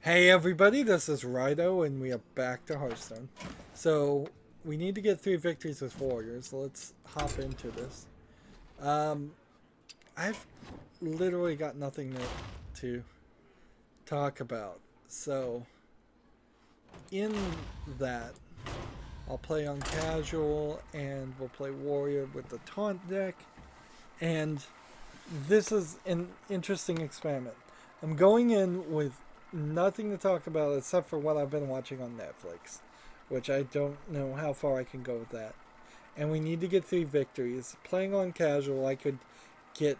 Hey everybody, this is Rydo and we are back to Hearthstone. So, we need to get 3 victories with warriors. Let's hop into this. I've literally got nothing to talk about. So, in that, I'll play on casual and we'll play warrior with the taunt deck. And this is an interesting experiment. I'm going in with nothing to talk about except for what I've been watching on Netflix, which I don't know how far I can go with that. And we need to get 3 victories. Playing on casual, I could get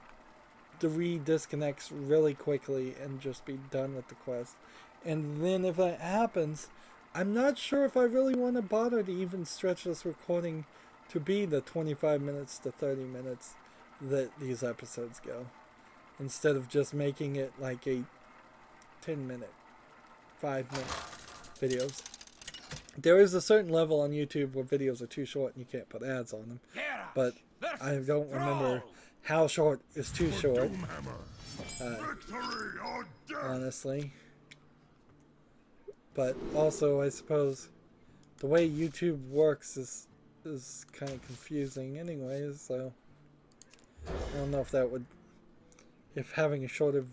3 disconnects really quickly and just be done with the quest. And then if that happens, I'm not sure if I really want to bother to even stretch this recording to be the 25 minutes to 30 minutes that these episodes go, instead of just making it like a 10-minute, 5-minute videos. There is a certain level on YouTube where videos are too short and you can't put ads on them. But I don't remember how short is too short. Honestly. But also, I suppose the way YouTube works is kind of confusing anyways, so I don't know if that would, if having a shorter,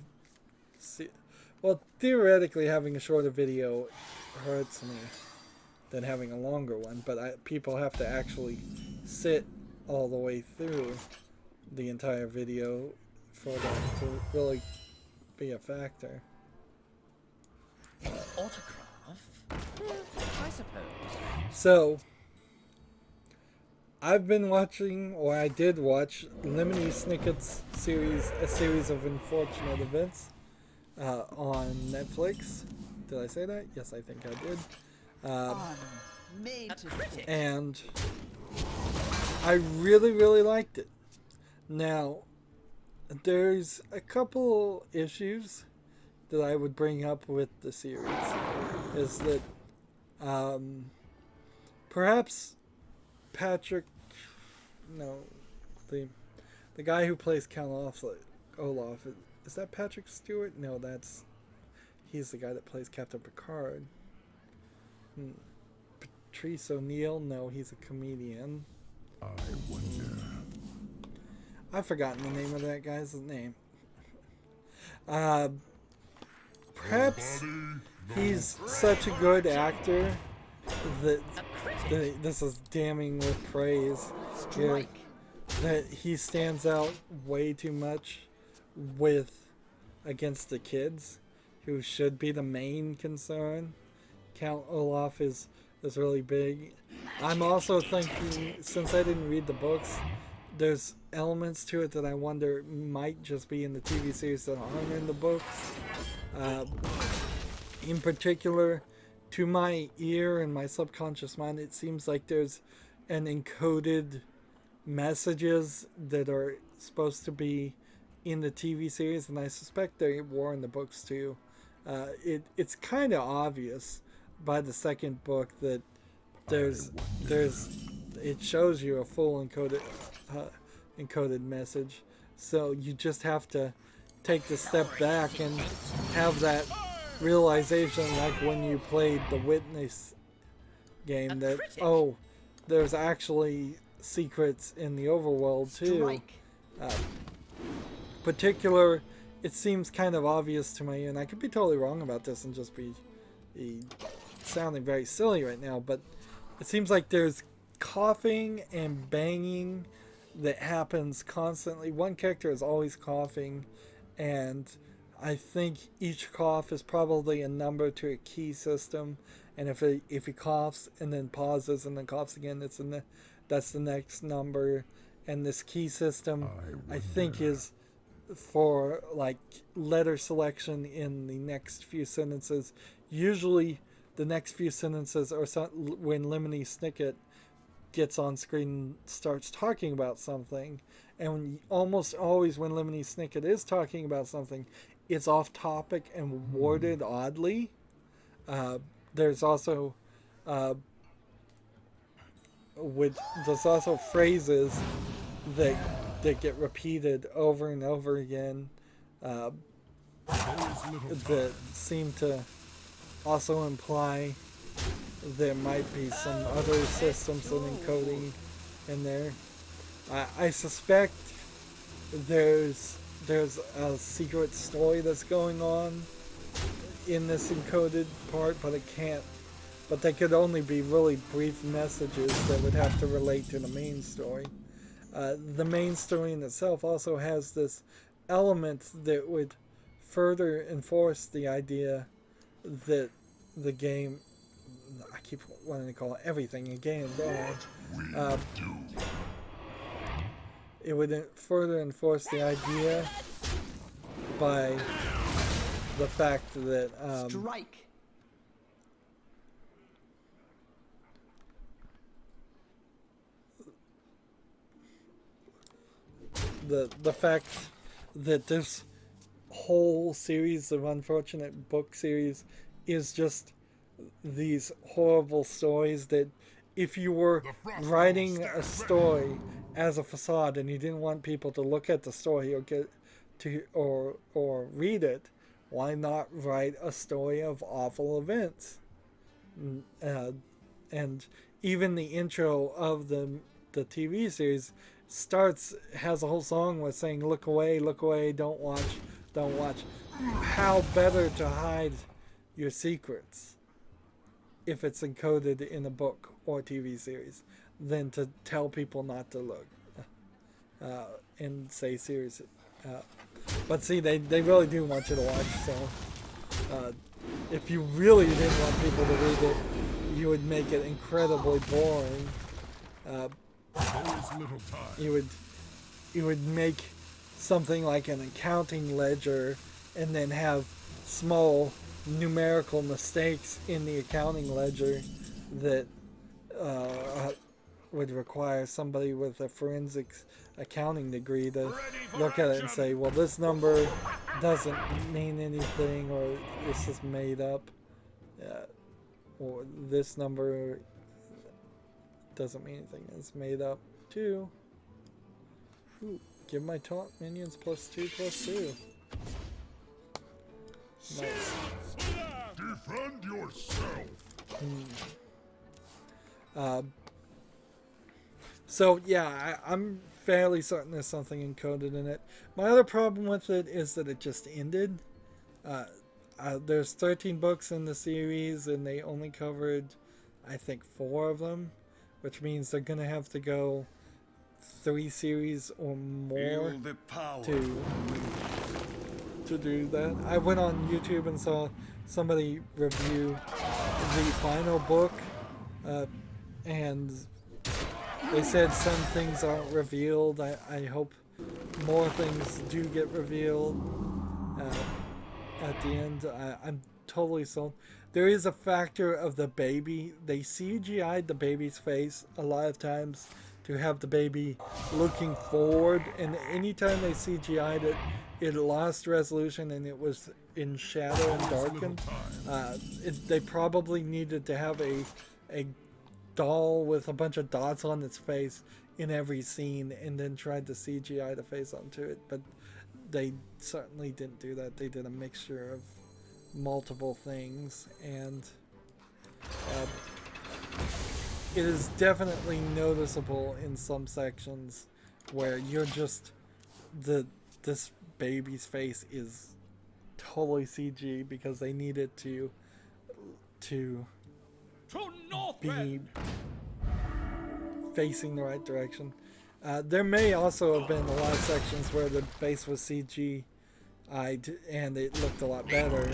well, theoretically having a shorter video hurts me than having a longer one, but people have to actually sit all the way through the entire video for that to really be a factor. Autograph? I suppose. So, I've been watching, or I did watch, Lemony Snicket's series, a series of unfortunate events on Netflix. Did I say that? Yes, I think I did. And I really, really liked it. Now, there's a couple issues that I would bring up with the series. Is that perhaps Patrick, no, the guy who plays Count Olaf, is that Patrick Stewart? No, he's the guy that plays Captain Picard. Patrice O'Neill? No, he's a comedian. I wonder. I've forgotten the name of that guy's name. Perhaps he's such a good actor that this is damning with praise here, that he stands out way too much against the kids, who should be the main concern. Count Olaf is really big. I'm also thinking, since I didn't read the books, there's elements to it that I wonder might just be in the TV series that aren't in the books. In particular, to my ear and my subconscious mind, it seems like there's an encoded messages that are supposed to be in the TV series, and I suspect they were in the books too. It's kind of obvious by the second book that it shows you a full encoded message, so you just have to take the step back and have that realization, like when you played the Witness game, that there's actually secrets in the overworld too. It seems kind of obvious to me, and I could be totally wrong about this and just be sounding very silly right now, but it seems like there's coughing and banging that happens constantly. One character is always coughing, and I think each cough is probably a number to a key system, and if he coughs and then pauses and then coughs again, that's the next number. And this key system, I think, is for like letter selection in the next few sentences. Usually the next few sentences are when Lemony Snicket gets on screen and starts talking about something, and almost always when Lemony Snicket is talking about something, it's off topic and worded oddly. There's also phrases that get repeated over and over again that seem to also imply there might be some other systems and encoding in there. I suspect there's a secret story that's going on in this encoded part, but they could only be really brief messages that would have to relate to the main story. The main story in itself also has this element that would further enforce the idea that the game, I keep wanting to call everything a game, it would further enforce the idea by the fact that Strike. the fact that this whole series of unfortunate book series is just these horrible stories that if you were writing a story as a facade and you didn't want people to look at the story or get to or read it, why not write a story of awful events? And even the intro of the TV series has a whole song with saying look away, don't watch, don't watch. How better to hide your secrets if it's encoded in a book or TV series than to tell people not to look and say serious. But see, they really do want you to watch, so if you really didn't want people to read it, you would make it incredibly boring. You would make something like an accounting ledger and then have small numerical mistakes in the accounting ledger that would require somebody with a forensics accounting degree to look at it and say, well, this number doesn't mean anything, or this is made up, or this number doesn't mean anything, it's made up too. Ooh, give my taunt minions +2/+2. Nice. Defend yourself. So yeah, I'm fairly certain there's something encoded in it. My other problem with it is that it just ended. There's 13 books in the series, and they only covered, I think, 4 of them, which means they're gonna have to go 3 series or more to do that. I went on YouTube and saw somebody review the final book, and they said some things aren't revealed. I hope more things do get revealed at the end. I'm totally sold. There is a factor of the baby. They CGI'd the baby's face a lot of times to have the baby looking forward, and anytime they CGI'd it, it lost resolution and it was in shadow and darkened. They probably needed to have a doll with a bunch of dots on its face in every scene and then tried to CGI the face onto it, but they certainly didn't do that. They did a mixture of multiple things, and it is definitely noticeable in some sections where you're just this baby's face is totally CG because they needed to be facing the right direction. There may also have been a lot of sections where the face was CG and it looked a lot better,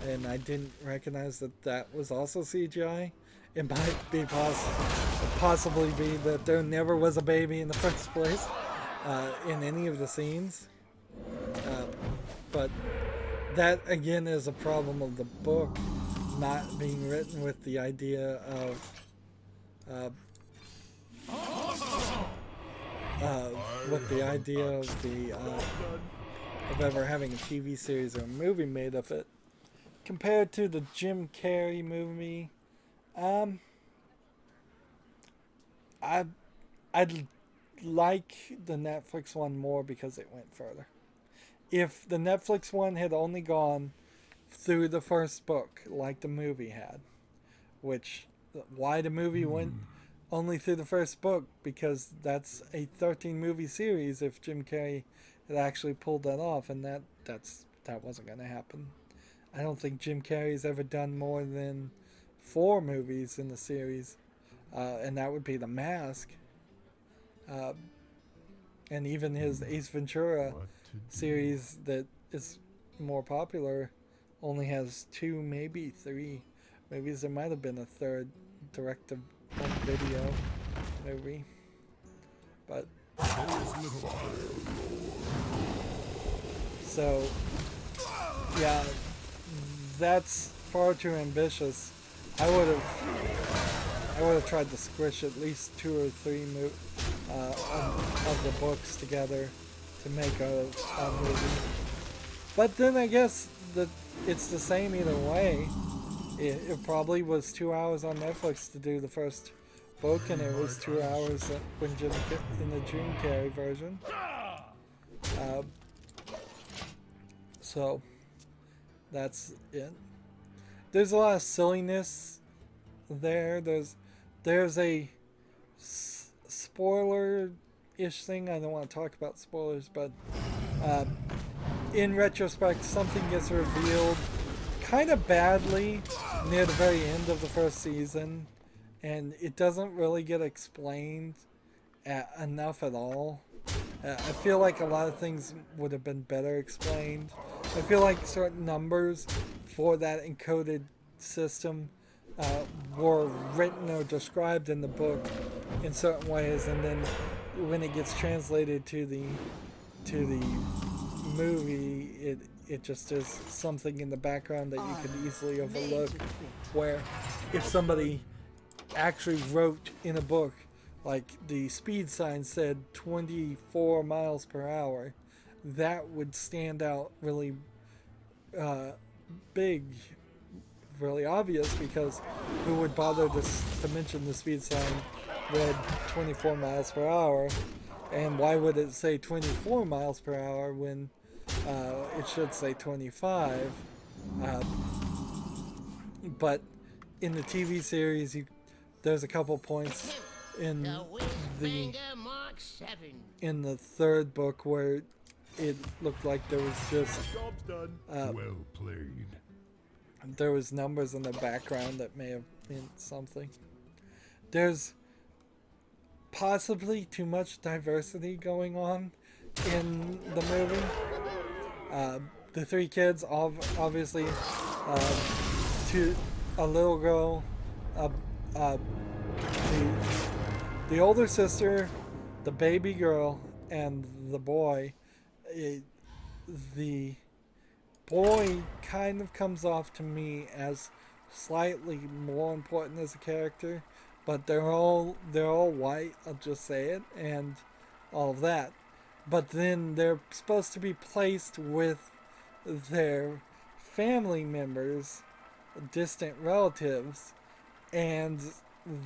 and I didn't recognize that was also CGI. It might be possibly be that there never was a baby in the first place in any of the scenes. But that again is a problem of the book not being written with the idea of ever having a TV series or a movie made of it. Compared to the Jim Carrey movie, I'd like the Netflix one more because it went further. If the Netflix one had only gone through the first book, like the movie had. Which, why the movie went only through the first book? Because that's a 13 movie series. If Jim Carrey had actually pulled that off, and that wasn't going to happen. I don't think Jim Carrey's ever done more than 4 movies in the series, and that would be The Mask, and even his Ace Ventura series that is more popular only has 2, maybe 3 movies. There might have been a third direct-to-video movie, but so yeah, that's far too ambitious. I would have tried to squish at least 2 or 3 of the books together to make a movie. But then I guess that it's the same either way. It probably was 2 hours on Netflix to do the first book, and it was 2 hours in the Jim Carrey version. So that's it. There's a lot of silliness there. There's a spoiler-ish thing. I don't want to talk about spoilers, but in retrospect, something gets revealed kind of badly near the very end of the first season, and it doesn't really get explained enough at all. I feel like a lot of things would have been better explained. I feel like certain numbers for that encoded system were written or described in the book in certain ways, and then when it gets translated to the movie, it just is something in the background that you can easily overlook, where if somebody actually wrote in a book, like the speed sign said 24 miles per hour, that would stand out really big, really obvious, because who would bother to mention the speed sign read 24 miles per hour, and why would it say 24 miles per hour when it should say 25? But in the TV series, there's a couple points in the third book where it looked like there was just Well played. there was numbers in the background that may have meant something. There's possibly too much diversity going on in the movie. The 3 kids, obviously, to a little girl, the older sister, the baby girl, and the boy. The boy kind of comes off to me as slightly more important as a character, but they're all white, I'll just say it, and all of that. But then they're supposed to be placed with their family members, distant relatives, and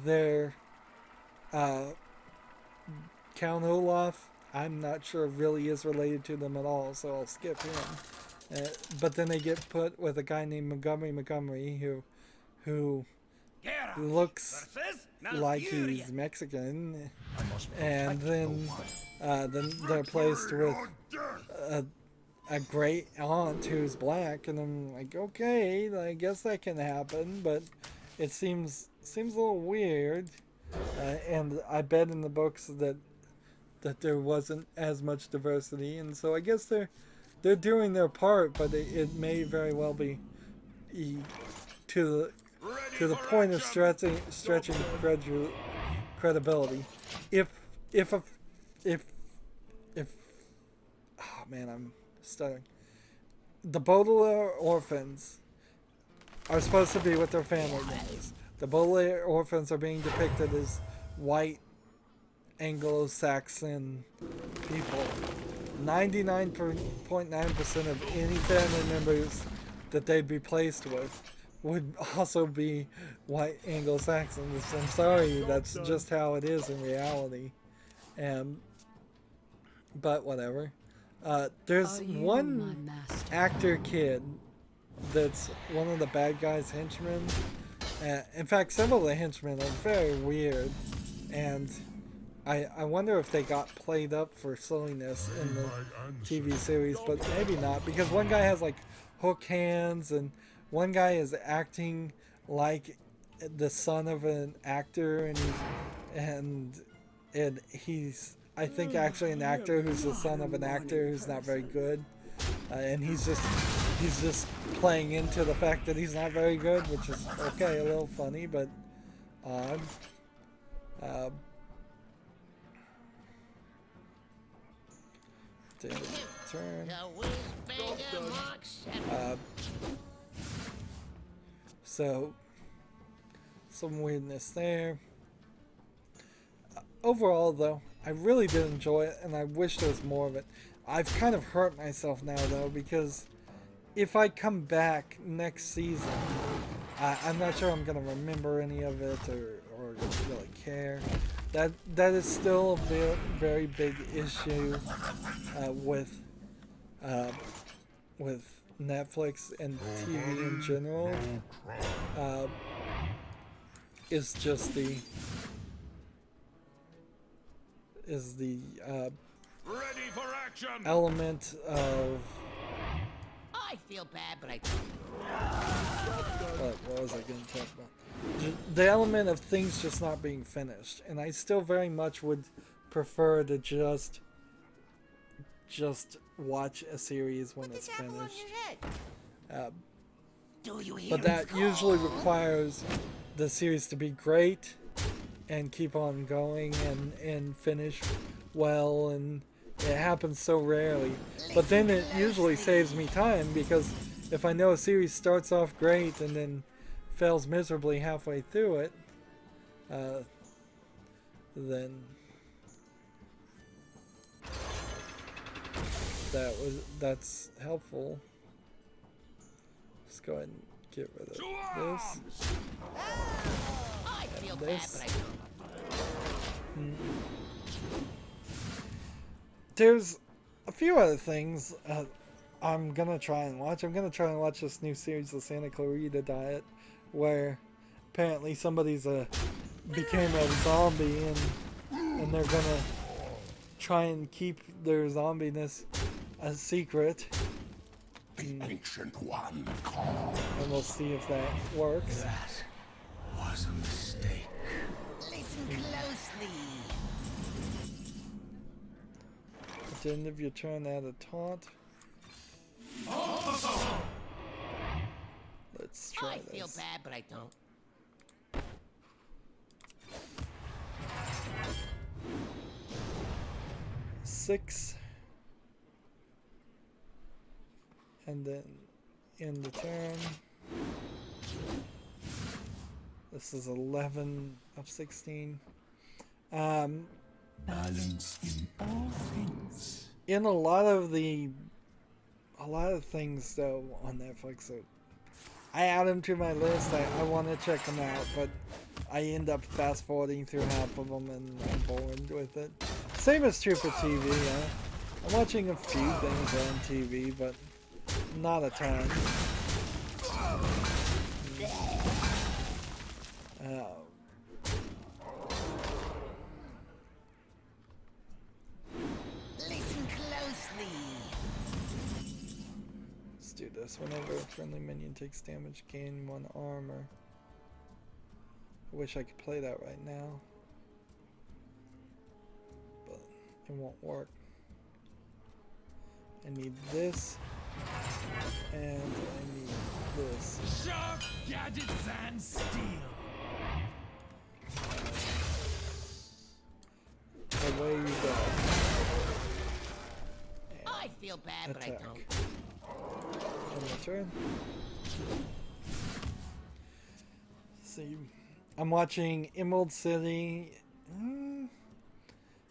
their Count Olaf, I'm not sure really is related to them at all, so I'll skip him. But then they get put with a guy named Montgomery who looks like he's Mexican, and then they're placed with a great aunt who's black, and I'm like, okay, I guess that can happen, but it seems a little weird, and I bet in the books that there wasn't as much diversity, and so I guess they're doing their part, but it may very well be to the point of stretching credibility. If oh man, I'm stuttering. The Baudelaire orphans are supposed to be with their family members. The Baudelaire orphans are being depicted as white Anglo-Saxon people. 99.9% of any family members that they'd be placed with would also be white Anglo-Saxons. I'm sorry, that's just how it is in reality. But whatever. There's one actor kid that's one of the bad guys' henchmen. In fact, several of the henchmen are very weird, and I wonder if they got played up for silliness in the TV series, but maybe not, because one guy has like hook hands, and one guy is acting like the son of an actor, and he's I think actually an actor who's the son of an actor who's not very good, and he's just playing into the fact that he's not very good, which is okay, a little funny, but odd. Turn. So some weirdness there. Overall, though, I really did enjoy it, and I wish there was more of it. I've kind of hurt myself now, though, because if I come back next season, I'm not sure I'm going to remember any of it or really care. That is still a very, very big issue with Netflix and TV in general. Is just the Ready for action. element of I feel bad, but I don't. what was I going to talk about? The element of things just not being finished, and I still very much would prefer to just watch a series when it's finished. But that usually requires the series to be great and keep on going and finish well, and it happens so rarely. But then it usually saves me time, because if I know a series starts off great and then fails miserably halfway through it, then that's helpful. Let's go ahead and get rid of this. I feel bad, This. but I don't. There's a few other things I'm gonna try and watch. I'm gonna try and watch this new series, The Santa Clarita Diet, where apparently somebody's became a zombie, and they're gonna try and keep their zombiness a secret. The ancient one called. And we'll see if that works. That was a mistake. Listen closely. At the end of your turn, add a taunt. Let's try I this. feel bad, but I don't. 6, and then end the turn. This is 11 of 16. Balance in all things. In a lot of things though on Netflix, I add them to my list. I want to check them out, but I end up fast forwarding through half of them and I'm bored with it. Same is true for TV. I'm watching a few things on TV, but not a ton. Listen closely. Let's do this. Whenever a friendly minion takes damage, gain 1 armor. I wish I could play that right now, but it won't work. I need this, and I need this. Sharp gadgets and steel. Away you go. And I feel bad, but I attack. don't. End my turn. See, I'm watching Emerald City.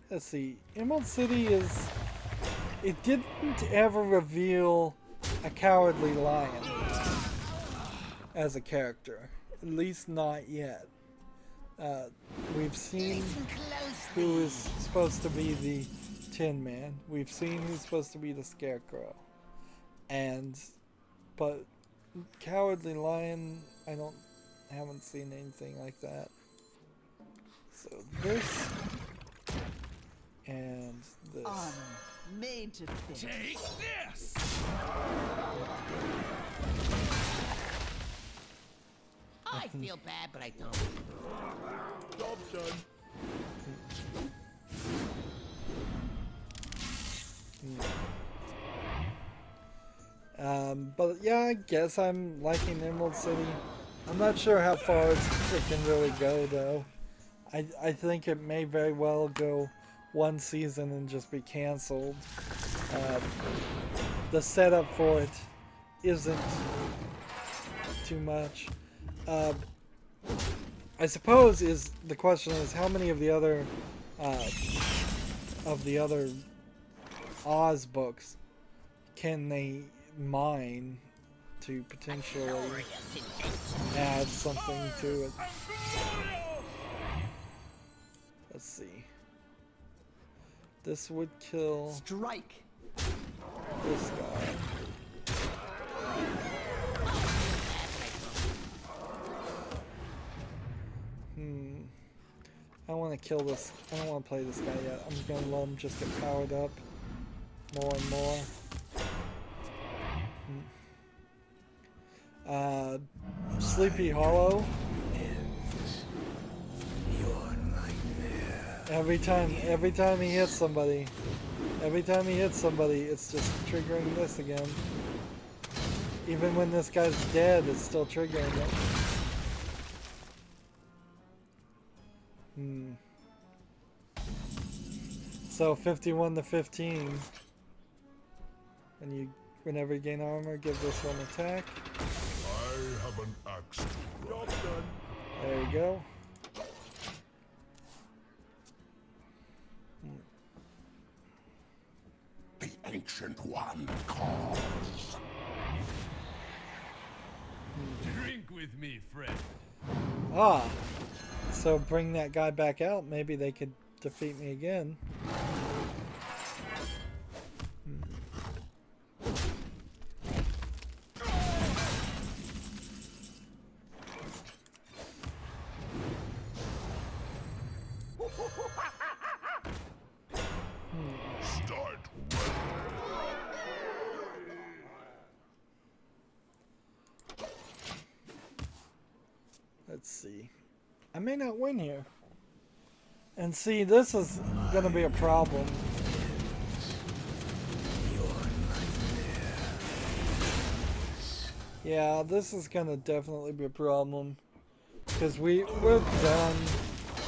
Let's see. Emerald City is. It didn't ever reveal a cowardly lion as a character. At least not yet. We've seen Listen closely. who is supposed to be the Tin Man. We've seen who's supposed to be the Scarecrow. But Cowardly Lion, haven't seen anything like that. So this and this. Made to fit. Take this! I feel bad, but I don't. Job done. But yeah, I guess I'm liking Emerald City. I'm not sure how far it can really go though. I think it may very well go one season and just be canceled. The setup for it isn't too much. I suppose the question is how many of the other Oz books can they mine to potentially add something to it. Let's see. This would kill Strike. this guy. I want to kill this. I don't want to play this guy yet. I'm just going to let him just get powered up more and more. Sleepy Hollow. Every time he hits somebody, it's just triggering this again. Even when this guy's dead, it's still triggering it. So 51 to 15. Whenever you gain armor, give this one attack. I have an axe. Job done. There you go. The Ancient One calls. Drink with me, friend. Ah, so bring that guy back out. Maybe they could defeat me again. Start. Let's see. I may not win here. And see, this is gonna be a problem. Yeah, this is gonna definitely be a problem. Because we're done.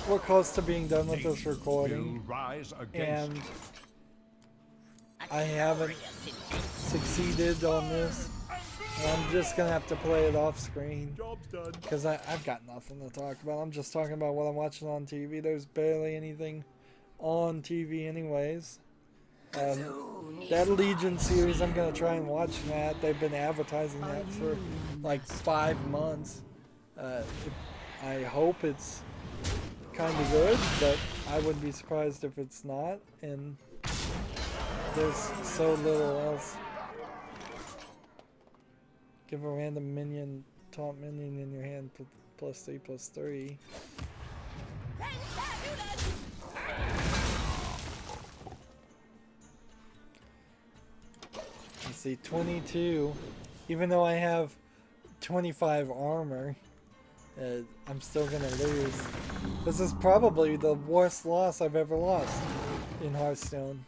We're close to being done with this recording. Rise And against I haven't succeeded on this. I'm just gonna have to play it off screen. Job's done. Because I've got nothing to talk about. I'm just talking about what I'm watching on TV. There's barely anything on TV anyways. That Legion series, I'm going to try and watch that. They've been advertising that for like 5 months. I hope it's kind of good, but I wouldn't be surprised if it's not. And there's so little else. Give a random minion, taunt minion in your hand, +3/+3. Let's see, 22. Even though I have 25 armor, I'm still gonna lose. This is probably the worst loss I've ever lost in Hearthstone.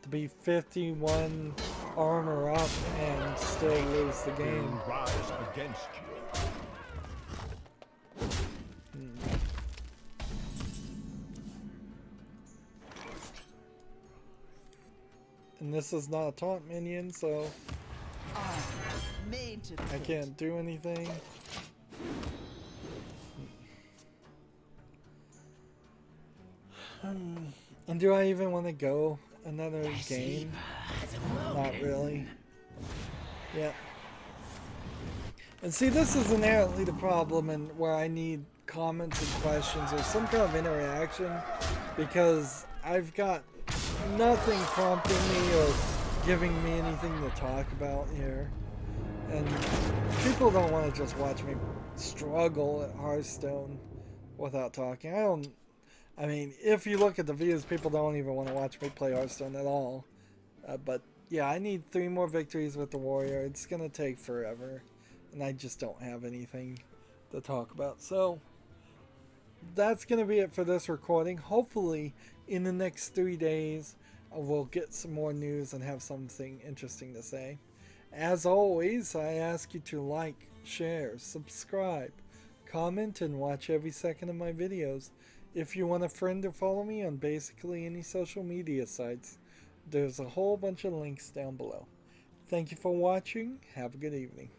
To be 51 armor up and still lose the game. Rise against you. And this is not a taunt minion, so Made to I fit. can't do anything. And do I even want to go another game? Not really. Yeah. And see, this is inherently the problem, and where I need comments and questions or some kind of interaction, because I've got nothing prompting me or giving me anything to talk about here. And people don't want to just watch me struggle at Hearthstone without talking. I mean, if you look at the views, people don't even want to watch me play Hearthstone at all. But yeah, I need 3 more victories with the warrior. It's going to take forever. And I just don't have anything to talk about. So that's going to be it for this recording. Hopefully, in the next 3 days, we'll get some more news and have something interesting to say. As always, I ask you to like, share, subscribe, comment, and watch every second of my videos. If you want a friend to follow me on basically any social media sites, there's a whole bunch of links down below. Thank you for watching. Have a good evening.